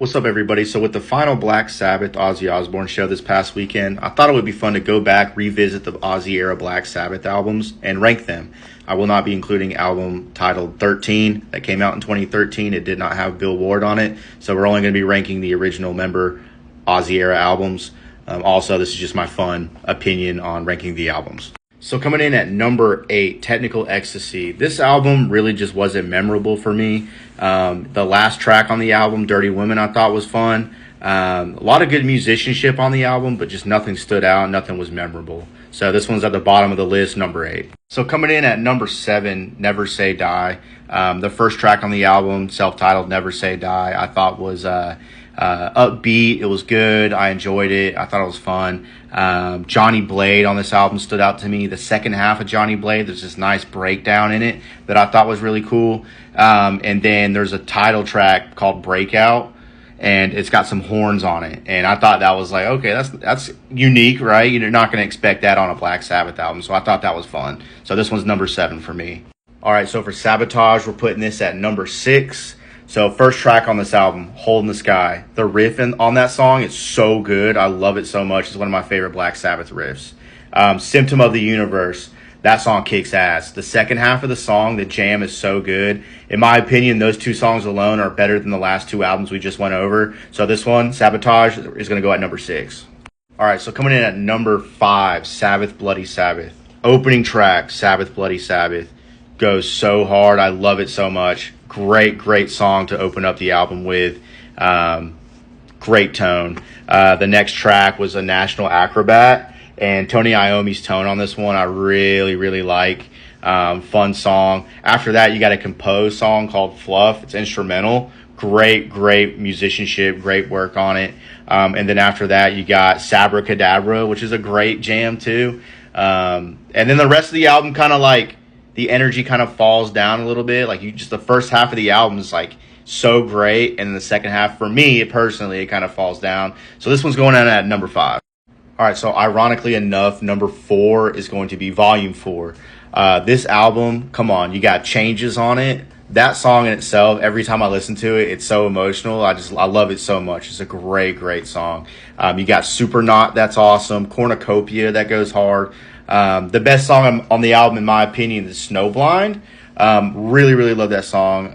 What's up, everybody? So with the final Black Sabbath Ozzy Osbourne show this past weekend, I thought it would be fun to go back, revisit the Ozzy era Black Sabbath albums, and rank them. I will not be including album titled 13 that came out in 2013. It did not have Bill Ward on it, so we're only going to be ranking the original member Ozzy era albums. Also, this is just my fun opinion on ranking the albums. So coming in at number 8, Technical Ecstasy. This album really just wasn't memorable for me. The last track on the album, Dirty Women, I thought was fun. A lot of good musicianship on the album, but just nothing stood out. Nothing was memorable. So this one's at the bottom of the list, number 8. So coming in at number 7, Never Say Die. The first track on the album, self-titled Never Say Die, I thought was upbeat. It was good. I enjoyed it. I thought it was fun. Johnny Blade on this album stood out to me. The second half of Johnny Blade, there's this nice breakdown in it that I thought was really cool. And then there's a title track called Breakout, and it's got some horns on it. And I thought that was like, okay, that's unique, right? You're not going to expect that on a Black Sabbath album. So I thought that was fun. So this one's number 7 for me. All right, so for Sabotage, we're putting this at number 6. So first track on this album, Hole in the Sky. The riff on that song is so good. I love it so much. It's one of my favorite Black Sabbath riffs. Symptom of the Universe. That song kicks ass. The second half of the song, the jam, is so good. In my opinion, those two songs alone are better than the last two albums we just went over. So this one, Sabotage, is going to go at number 6. All right, so coming in at number 5, Sabbath Bloody Sabbath. Opening track, Sabbath Bloody Sabbath. Goes so hard. I love it so much. Great song to open up the album with. Great tone. The next track was A National Acrobat, and Tony Iommi's tone on this one I really like. Fun song. After that, you got a composed song called Fluff. It's instrumental. Great musicianship, great work on it. And then after that, you got Sabra Cadabra, which is a great jam too. And then the rest of the album kind of like, the energy kind of falls down a little bit. Like the first half of the album is like so great, and then the second half, for me personally, it kind of falls down. So this one's going in at number 5. All right, so ironically enough, number 4 is going to be Volume 4. This album, come on, you got Changes on it. That song in itself, every time I listen to it, it's so emotional. I love it so much. It's a great song. You got Supernaut, that's awesome. Cornucopia, that goes hard. The best song on the album, in my opinion, is Snowblind. Really love that song.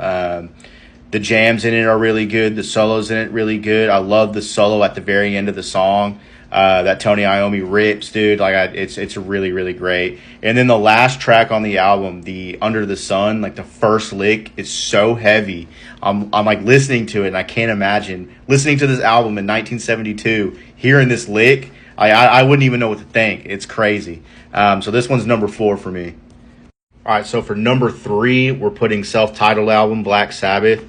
The jams in it are really good. The solos in it really good. I love the solo at the very end of the song that Tony Iommi rips, dude. It's really great. And then the last track on the album, the Under the Sun, like the first lick, is so heavy. I'm like listening to it, and I can't imagine listening to this album in 1972, hearing this lick. I wouldn't even know what to think. It's crazy. So this one's number 4 for me. All right, so for number 3, we're putting self-titled album Black Sabbath.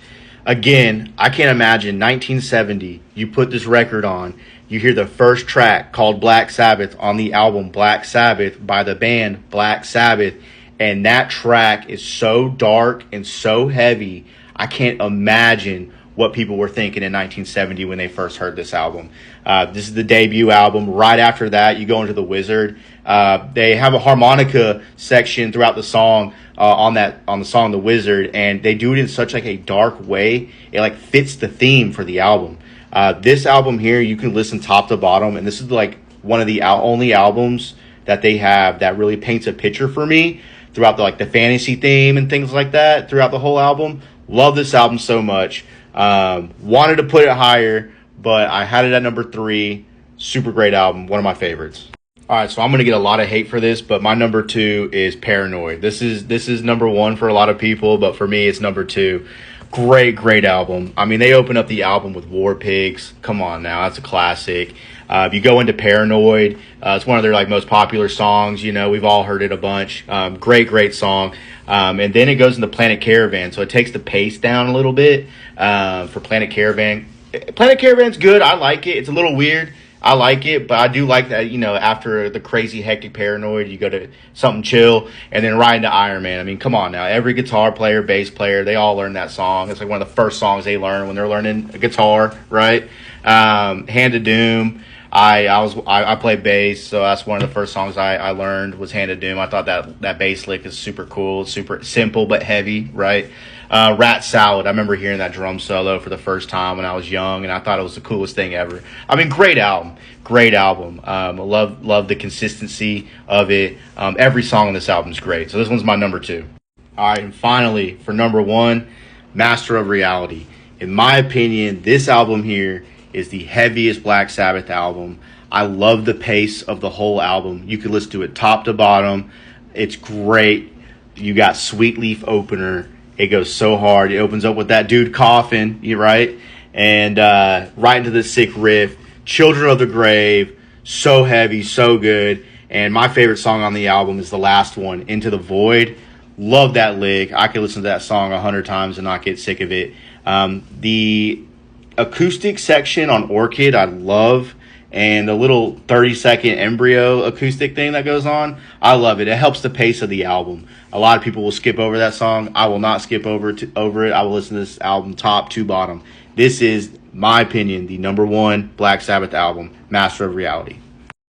Again, I can't imagine 1970, you put this record on, you hear the first track called Black Sabbath on the album Black Sabbath by the band Black Sabbath, and that track is so dark and so heavy, I can't imagine what people were thinking in 1970 when they first heard this album. This is the debut album. Right after that, you go into The Wizard. They have a harmonica section throughout the song on the song The Wizard, and they do it in such like a dark way. It like fits the theme for the album. This album here, you can listen top to bottom, and this is like one of the only albums that they have that really paints a picture for me throughout the fantasy theme and things like that throughout the whole album. Love this album so much. Wanted to put it higher, but I had it at number 3. Super great album, one of my favorites. All right, so I'm gonna get a lot of hate for this, but my number 2 is Paranoid. This is number 1 for a lot of people, but for me, it's number 2. Great album. I mean, they open up the album with War Pigs. Come on now, that's a classic. If you go into Paranoid, it's one of their most popular songs. You know, we've all heard it a bunch. Great song. And then it goes into Planet Caravan, so it takes the pace down a little bit for Planet Caravan. Planet Caravan's good. I like it. It's a little weird. I like it, but I do like that, after the crazy, hectic Paranoid, you go to something chill, and then right into Iron Man. I mean, come on now. Every guitar player, bass player, they all learn that song. It's like one of the first songs they learn when they're learning a guitar, right? Hand of Doom. I play bass, so that's one of the first songs I learned was Hand of Doom. I thought that bass lick is super cool. It's super simple but heavy, right? Rat Salad. I remember hearing that drum solo for the first time when I was young, and I thought it was the coolest thing ever. I mean, great album. Great album. I love the consistency of it. Every song on this album is great. So this one's my number 2. All right, and finally, for number 1, Master of Reality. In my opinion, this album here is the heaviest Black Sabbath album. I love the pace of the whole album. You could listen to it top to bottom. It's great. You got Sweet Leaf Opener. It goes so hard. It opens up with that dude coughing, right? And right into the sick riff. Children of the Grave. So heavy, so good. And my favorite song on the album is the last one, Into the Void. Love that lick. I could listen to that song 100 times and not get sick of it. The acoustic section on Orchid I love, and the little 30-second embryo acoustic thing that goes on, I love it. It helps the pace of the album. A lot of people will skip over that song. I will not skip over it. I will listen to this album top to bottom. This is, my opinion, the number 1 Black Sabbath album, Master of Reality.